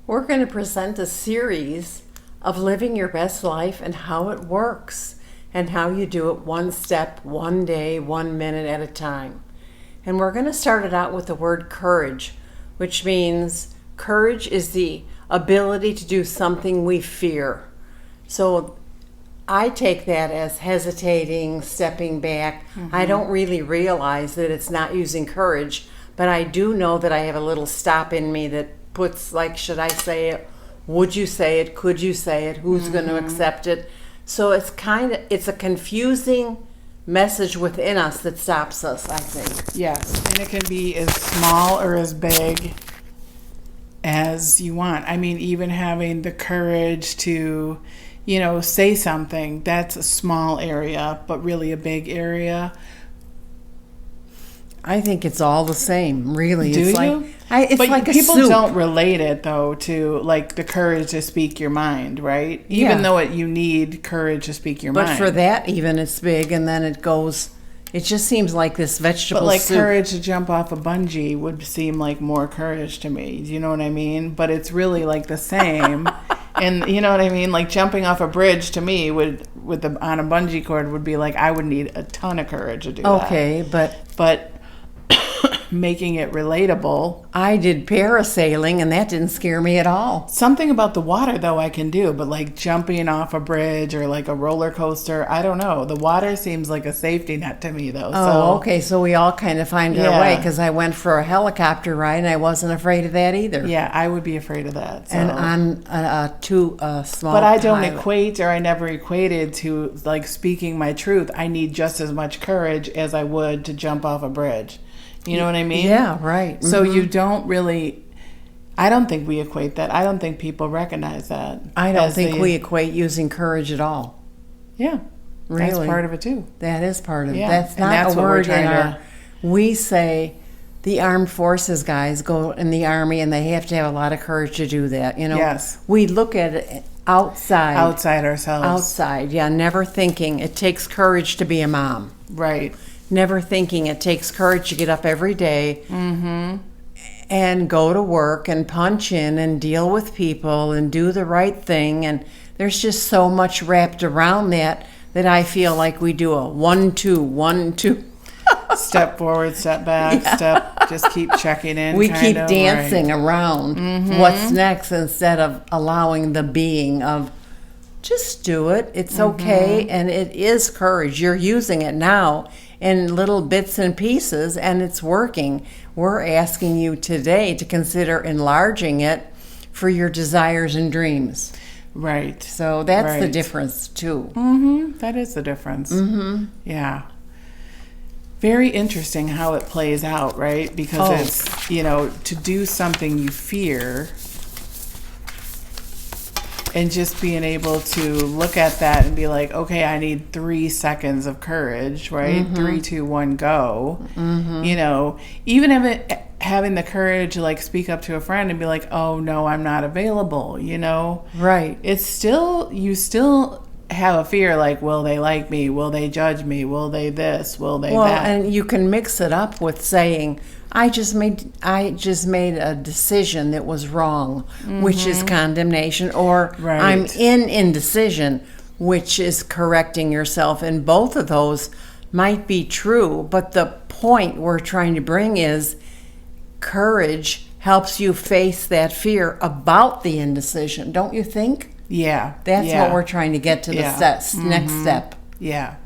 We're going to present a series of living your best life and how it works and how you do it one step, one day, 1 minute at a time. And we're going to start it out with the word courage, which means courage is the ability to do something we fear. So I take that as hesitating, stepping back. I don't really realize that it's not using courage, but I do know that I have a little stop in me that puts, like, should I say it? Would you say it? Could you say it? Who's going to accept it? So it's a confusing message within us that stops us, I think. Yes, and it can be as small or as big as you want. I mean, even having the courage to, say something, that's a small area, but really a big area. I think it's all the same, really. Do it's you? It's but like a people soup. don't relate it, though, to, like, the courage to speak your mind, right? Even though you need courage to speak your mind. But for that, even, it's big, and then it goes... It just seems like this vegetable But, like, soup. courage to jump off a bungee would seem like more courage to me. Do you know what I mean? But it's really, like, the same. And you know what I mean? Like, jumping off a bridge to me on a bungee cord would be like, I would need a ton of courage to do that. Okay, But making it relatable. I did parasailing, and that didn't scare me at all. Something about the water, though, I can do. But, like, jumping off a bridge or, like, a roller coaster, I don't know. The water seems like a safety net to me, though. Oh, okay, so we all kind of find our way, because I went for a helicopter ride, and I wasn't afraid of that either. Yeah, I would be afraid of that. So. And on two small But I don't pilot. I never equated to, like, speaking my truth. I need just as much courage as I would to jump off a bridge. You know what I mean? Yeah, right. So you don't really... I don't think we equate that. I don't think people recognize that. I don't think we equate using courage at all. Yeah. Really. That's part of it, too. That is part of it. Yeah. That's And not that's a what we're word in trying our... to- We say the armed forces guys go in the army, and they have to have a lot of courage to do that. Yes. We look at it outside. Outside ourselves. Outside, yeah. Never thinking it takes courage to be a mom. Right. Never thinking it takes courage to get up every day and go to work and punch in and deal with people and do the right thing. And there's just so much wrapped around that I feel like we do a 1-2, 1-2. Step forward, step back, just keep checking in. We keep right. dancing around what's next instead of allowing the being of just do it. It's okay. And it is courage. You're using it now in little bits and pieces, and it's working. We're asking you today to consider enlarging it for your desires and dreams. Right. So that's the Right. difference, too. That is the difference. Yeah. Very interesting how it plays out, right? Because it's, to do something you fear and just being able to look at that and be like, okay, I need 3 seconds of courage, right? 3, 2, 1, go. Even having the courage to, like, speak up to a friend and be like, oh, no, I'm not available, Right. It's still, you still have a fear, like, will they like me? Will they judge me? Will they this? Will they that? And you can mix it up with saying, I just made a decision that was wrong, which is condemnation, or Right. I'm in indecision, which is correcting yourself. And both of those might be true, but the point we're trying to bring is courage helps you face that fear about the indecision, don't you think? Yeah. That's what we're trying to get to the next step. Yeah.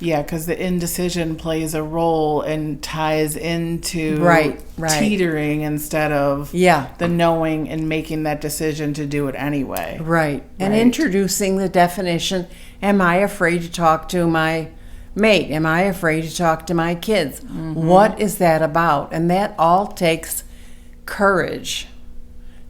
Yeah, because the indecision plays a role and ties into Right. teetering instead of Yeah. the knowing and making that decision to do it anyway. Right. And Right. introducing the definition, am I afraid to talk to my mate? Am I afraid to talk to my kids? What is that about? And that all takes courage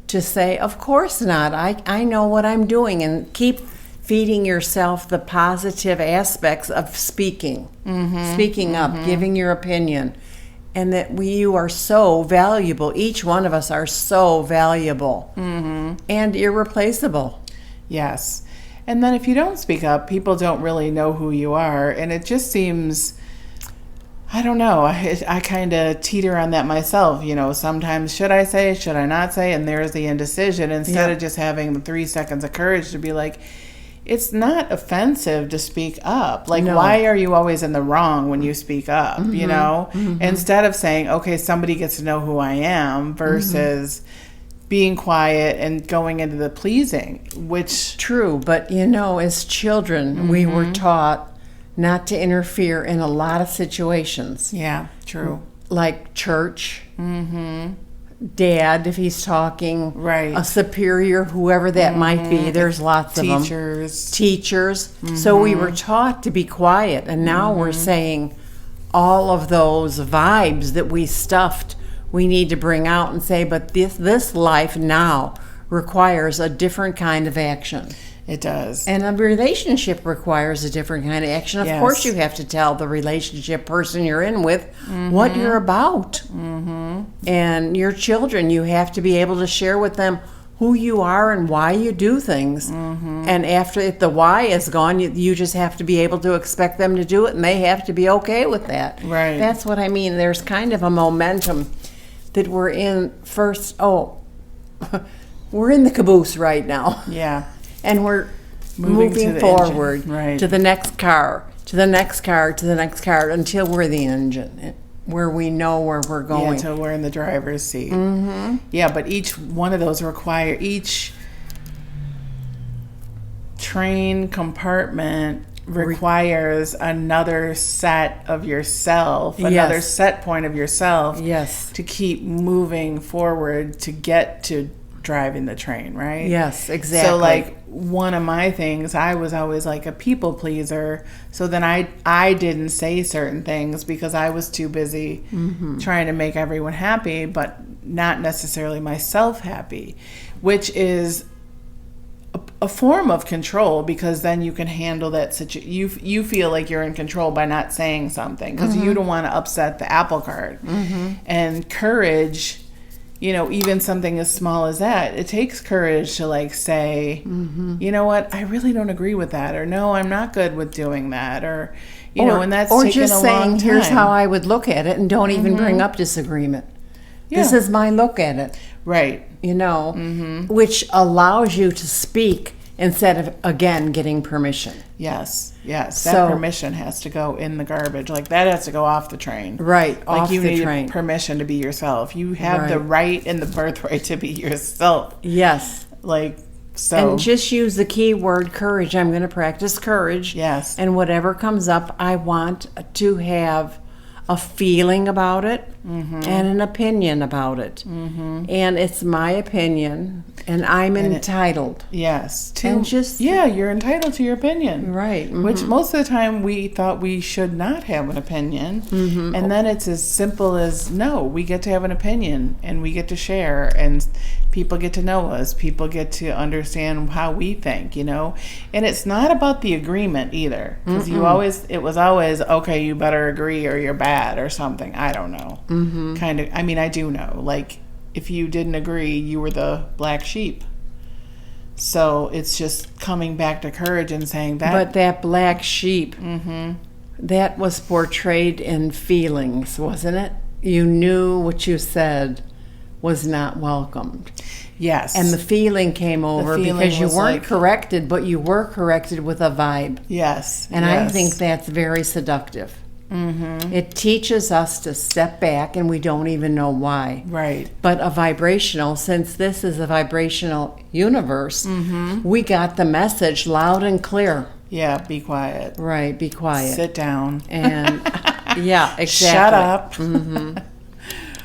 to say, of course not. I know what I'm doing, and keep feeding yourself the positive aspects of speaking up, giving your opinion, and that you are so valuable. Each one of us are so valuable and irreplaceable. Yes. And then if you don't speak up, people don't really know who you are. And it just seems I don't know. I kind of teeter on that myself. Sometimes should I say, should I not say? And there's the indecision instead of just having the 3 seconds of courage to be like, it's not offensive to speak up. Like, why are you always in the wrong when you speak up? Instead of saying, okay, somebody gets to know who I am versus being quiet and going into the pleasing, which... True, but as children, we were taught not to interfere in a lot of situations. Yeah, true. Like church, dad, if he's talking, right, a superior, whoever that might be. There's lots of them. Teachers. So we were taught to be quiet, and now we're saying all of those vibes that we stuffed, we need to bring out and say, but this life now requires a different kind of action. It does. And a relationship requires a different kind of action. Of course you have to tell the relationship person you're in with what you're about. And your children, you have to be able to share with them who you are and why you do things. And after if the why is gone, you just have to be able to expect them to do it, and they have to be okay with that. Right. That's what I mean. There's kind of a momentum that we're in first. We're in the caboose right now. Yeah. And we're moving forward to the next car, to the next car, to the next car, until we're the engine, where we know where we're going. Yeah, until we're in the driver's seat. Yeah, but each one of those each train compartment requires another set of yourself, another set point of yourself to keep moving forward to get to driving the train, right? Yes, exactly. So like one of my things, I was always like a people pleaser. So then I didn't say certain things because I was too busy trying to make everyone happy, but not necessarily myself happy, which is a form of control, because then you can handle that situation. You feel like you're in control by not saying something because you don't want to upset the apple cart. And courage, even something as small as that, it takes courage to like say, you know what, I really don't agree with that, or no, I'm not good with doing that, or and that's or taken just a saying, long time. here's how I would look at it, and don't even bring up disagreement. This is my look at it. Right. Which allows you to speak instead of, again, getting permission. Yes. That permission has to go in the garbage. Like, that has to go off the train. Right, like off you the need train. Permission to be yourself. You have the right and the birthright to be yourself. Yes. Like, so. And just use the key word courage. I'm going to practice courage. Yes. And whatever comes up, I want to have a feeling about it and an opinion about it. And it's my opinion, and I'm entitled. Yes. You're entitled to your opinion. Right. Which most of the time we thought we should not have an opinion. And then it's as simple as, no, we get to have an opinion, and we get to share, and people get to know us. People get to understand how we think, And it's not about the agreement either. Because it was always, okay, you better agree or you're bad or something. I don't know. Kind of, I do know. Like, if you didn't agree, you were the black sheep. So it's just coming back to courage and saying that. But that black sheep, that was portrayed in feelings, wasn't it? You knew what you said was not welcomed. Yes. And the feeling came over because you weren't corrected, but you were corrected with a vibe. Yes. And I think that's very seductive. It teaches us to step back, and we don't even know why. Right. But since this is a vibrational universe, we got the message loud and clear. Yeah, be quiet. Right, be quiet. Sit down. And, yeah, exactly. Shut up.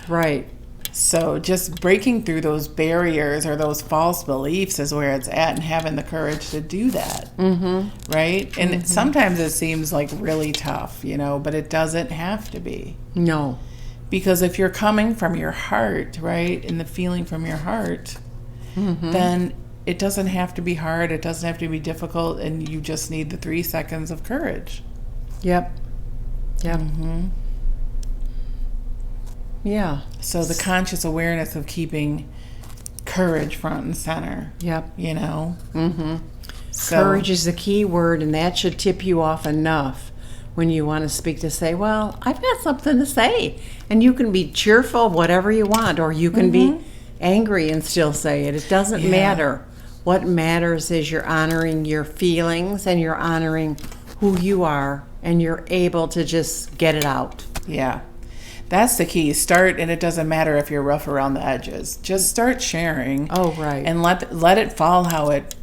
Right. So just breaking through those barriers or those false beliefs is where it's at, and having the courage to do that. Right? And sometimes it seems like really tough, but it doesn't have to be. No. Because if you're coming from your heart, right, and the feeling from your heart, then it doesn't have to be hard. It doesn't have to be difficult. And you just need the 3 seconds of courage. Yep. Yeah. So the conscious awareness of keeping courage front and center. Yep. So, courage is the key word, and that should tip you off enough when you want to speak to say, well, I've got something to say. And you can be cheerful, whatever you want, or you can be angry and still say it. It doesn't matter. What matters is you're honoring your feelings and you're honoring who you are, and you're able to just get it out. Yeah. That's the key. Start, and it doesn't matter if you're rough around the edges. Just start sharing. Oh, right. And let it fall how it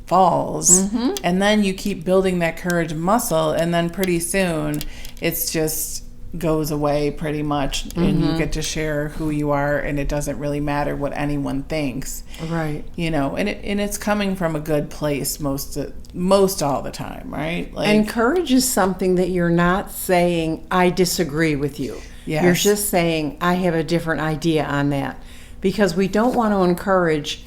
falls. And then you keep building that courage muscle, and then pretty soon it's just goes away pretty much, and you get to share who you are, and it doesn't really matter what anyone thinks. Right. You know, and it's coming from a good place most all the time, right? Like, And courage is something that you're not saying, I disagree with you. Yes. You're just saying, I have a different idea on that. Because we don't want to encourage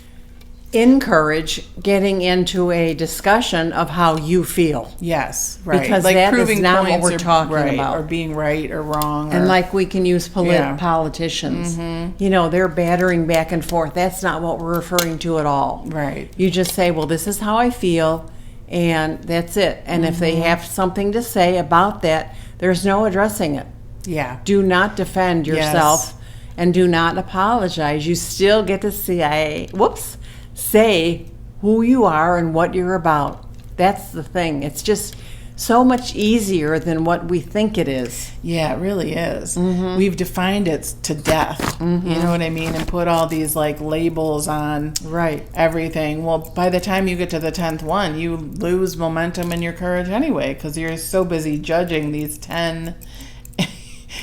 getting into a discussion of how you feel. yes, right. Because like that is proving not what points we're talking about. or being right or wrong. And or, like we can use Yeah. politicians. You know, they're battering back and forth. That's not what we're referring to at all. right. You just say, well, this is how I feel, and that's it. And if they have something to say about that, there's no addressing it. Yeah. Do not defend yourself and do not apologize. You still get to say who you are and what you're about. That's the thing. It's just so much easier than what we think it is. Yeah, it really is. We've defined it to death. You know what I mean? And put all these like labels on Right. everything. Well, by the time you get to the 10th one, you lose momentum and your courage anyway, because you're so busy judging these 10.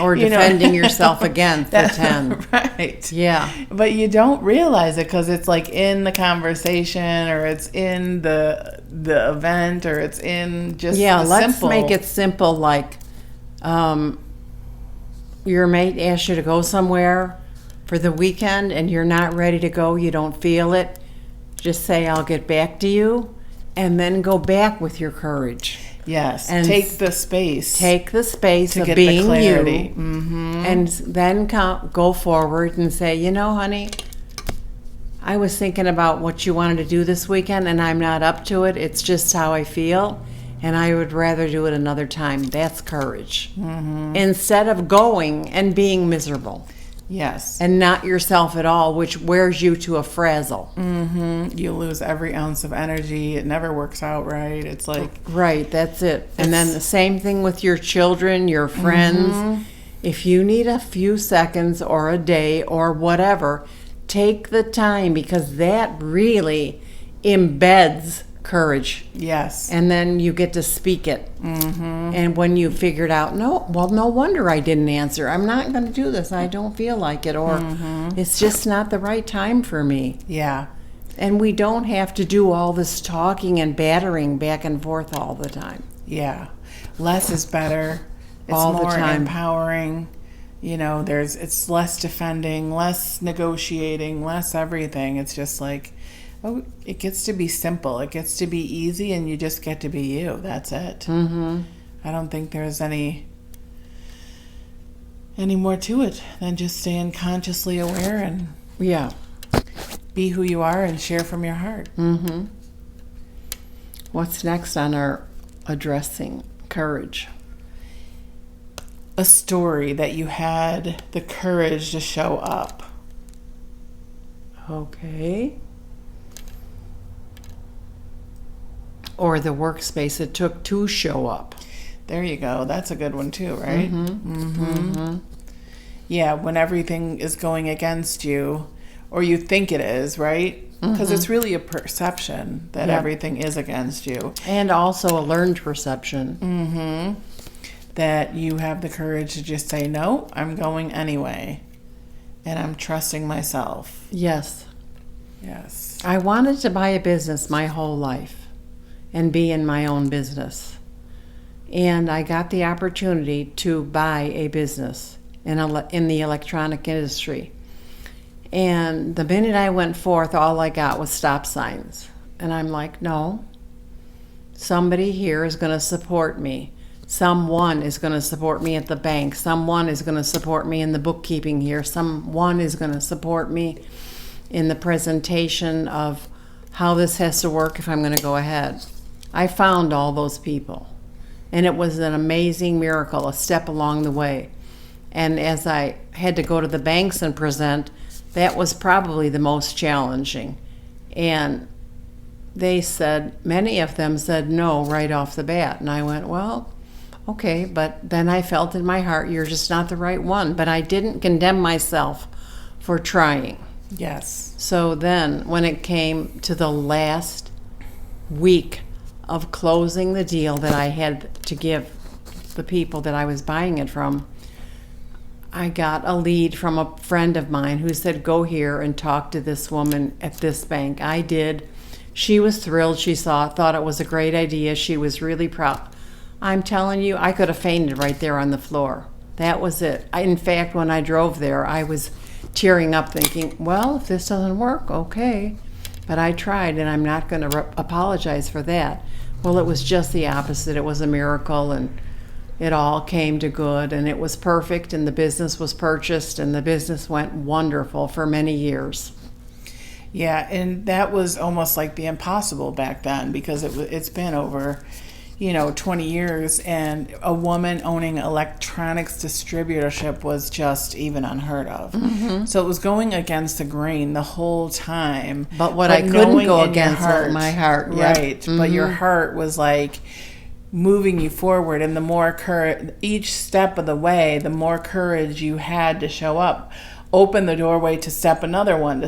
Or You know. defending yourself against the 10. Right. Yeah. But you don't realize it because it's like in the conversation, or it's in the event, or it's in just Yeah, the let's simple. make it simple, like your mate asks you to go somewhere for the weekend and you're not ready to go, you don't feel it. Just say, I'll get back to you, and then go back with your courage. Yes. And take the space. Take the space to of get being the clarity. you, and then go forward and say, you know, honey, I was thinking about what you wanted to do this weekend, and I'm not up to it. It's just how I feel, and I would rather do it another time. That's courage. Instead of going and being miserable Yes. and not yourself at all, which wears you to a frazzle. You lose every ounce of energy. It never works out right. It's like, Right, that's it. And then the same thing with your children, your friends. If you need a few seconds or a day or whatever, take the time, because that really embeds courage. yes. And then you get to speak it. And when you figured out, no wonder I didn't answer. I'm not going to do this. I don't feel like it. Or it's just not the right time for me. Yeah. And we don't have to do all this talking and battering back and forth all the time. Yeah. Less is better. It's All the more time. empowering. You know, it's less defending, less negotiating, less everything. It's just like, oh, it gets to be simple. It gets to be easy, and you just get to be you. That's it. I don't think there's any more to it than just staying consciously aware and Yeah. be who you are and share from your heart. What's next on our addressing courage? A story that you had the courage to show up. Okay. Or the workspace it took to show up. There you go. That's a good one too, right? Yeah, when everything is going against you, or you think it is, right? Because it's really a perception that Yep. everything is against you. And also a learned perception. That you have the courage to just say, no, I'm going anyway. And I'm trusting myself. Yes. Yes. I wanted to buy a business my whole life and be in my own business. And I got the opportunity to buy a business in the electronic industry. And the minute I went forth, all I got was stop signs. And I'm like, no, somebody here is going to support me. Someone is going to support me at the bank. Someone is going to support me in the bookkeeping here. Someone is going to support me in the presentation of how this has to work if I'm going to go ahead. I found all those people. And it was an amazing miracle, a step along the way. And as I had to go to the banks and present, that was probably the most challenging. And they said, many of them said no right off the bat. And I went, well, okay. But then I felt in my heart, you're just not the right one. But I didn't condemn myself for trying. Yes. So then when it came to the last week of closing the deal that I had to give the people that I was buying it from, I got a lead from a friend of mine who said, go here and talk to this woman at this bank. I did. She was thrilled. She thought it was a great idea. She was really proud. I'm telling you, I could have fainted right there on the floor. That was it. In fact, when I drove there, I was tearing up thinking, well, if this doesn't work, okay. But I tried, and I'm not going to apologize for that. Well, it was just the opposite. It was a miracle, and it all came to good, and it was perfect, and the business was purchased, and the business went wonderful for many years. Yeah, and that was almost like the impossible back then, because it's been over 20 years, and a woman owning electronics distributorship was just even unheard of. Mm-hmm. So it was going against the grain the whole time. But I couldn't go against my heart. Right. Mm-hmm. But your heart was like moving you forward, and the more each step of the way, the more courage you had to show up. Open the doorway to step another one,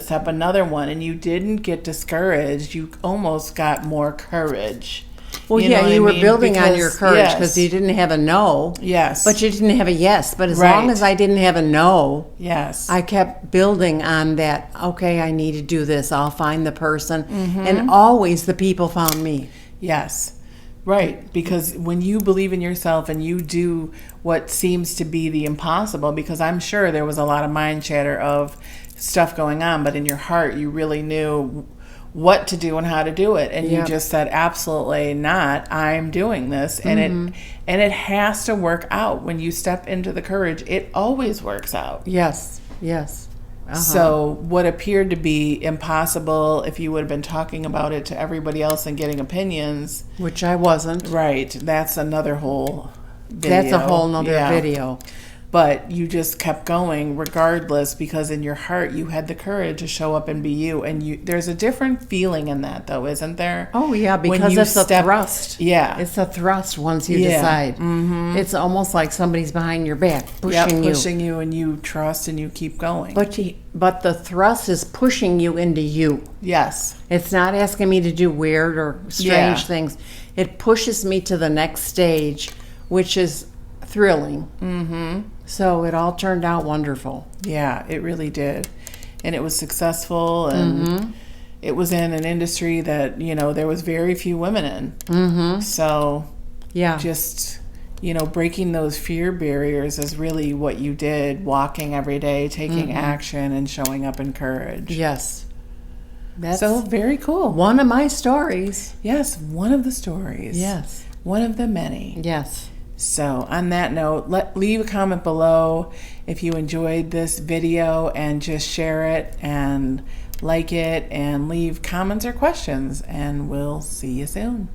and you didn't get discouraged. You almost got more courage. Well, you were building on your courage because you didn't have a no. Yes. But you didn't have a yes. But as long as I didn't have a no, yes, I kept building on that. Okay, I need to do this. I'll find the person. Mm-hmm. And always the people found me. Yes. Right, because when you believe in yourself and you do what seems to be the impossible, because I'm sure there was a lot of mind chatter of stuff going on, but in your heart you really knew what to do and how to do it, and you just said, absolutely not, I'm doing this. And it has to work out. When you step into the courage, it always works out. Yes. Uh-huh. So what appeared to be impossible, if you would have been talking about it to everybody else and getting opinions, which I wasn't. Right. That's another whole video. That's a whole nother video. But you just kept going regardless, because in your heart you had the courage to show up and be you. And there's a different feeling in that, though, isn't there? Oh, yeah, because it's a thrust. Yeah. It's a thrust once you decide. Mm-hmm. It's almost like somebody's behind your back, pushing you, and you trust and you keep going. But the thrust is pushing you into you. Yes. It's not asking me to do weird or strange things. It pushes me to the next stage, which is thrilling. Mm-hmm. So it all turned out wonderful. Yeah, it really did. And it was successful, and it was in an industry that, there was very few women in. Mm-hmm. So just, breaking those fear barriers is really what you did, walking every day, taking action, and showing up in courage. Yes. That's so very cool. One of my stories. Yes, one of the stories. Yes. One of the many. Yes. So on that note, leave a comment below if you enjoyed this video, and just share it and like it, and leave comments or questions, and we'll see you soon.